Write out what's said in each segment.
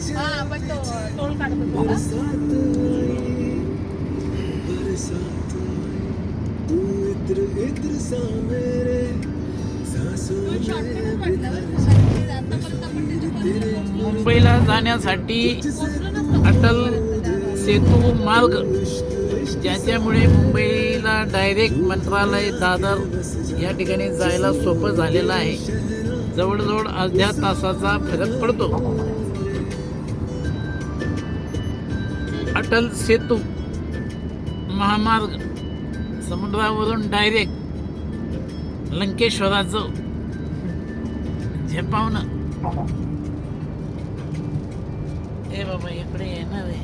हा आपण तो टोल काढतो थोडा. तो शॉर्टकटच वाटला बरं का. आतापर्यंत आपण त्याच्यापर्यंत पोहोचलो मुंबईला जाण्यासाठी नसतो अटल तिथपर्यंत. सेतू मार्ग, ज्याच्यामुळे मुंबईला डायरेक्ट मंत्रालय, दादर या ठिकाणी जायला सोपं झालेलं आहे. जवळजवळ अर्ध्या तासाचा फरक पडतो. अटल सेतू महामार्ग समुद्रावरून डायरेक्ट लंकेश्वराचं झेपावणं. ए बाबा इकडे येणार आहे.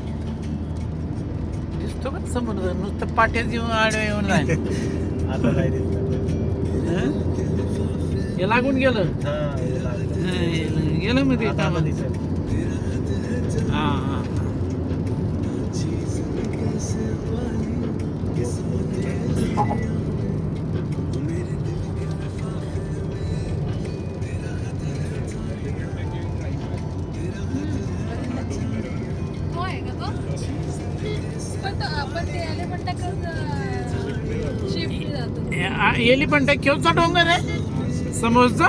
दिसतो का समुद्र? नुसतं पाट्यात येऊन आडवे येऊन राहिले. आता काय दिसतं? हे लागून गेलं. गेलं मग ते आता कामात. दिसेल. हा हा. हो आहे का तो? पण तो आपण ते एलिफंटाकडे शिफ्ट जातो. एलिफंटा केवचा डोंगर आहे समोरचा.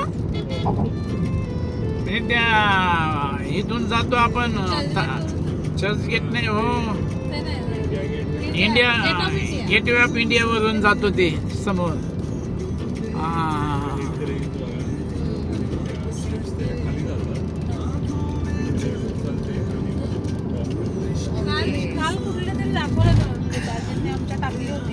ते त्या इथून जातो आपण चर्चगेट नाही हो, ते नाही. India Gate of India. Gateway of India वरून जातो ते समोर. काल कुठले तरी दाखवलं आमच्या टाकली होती.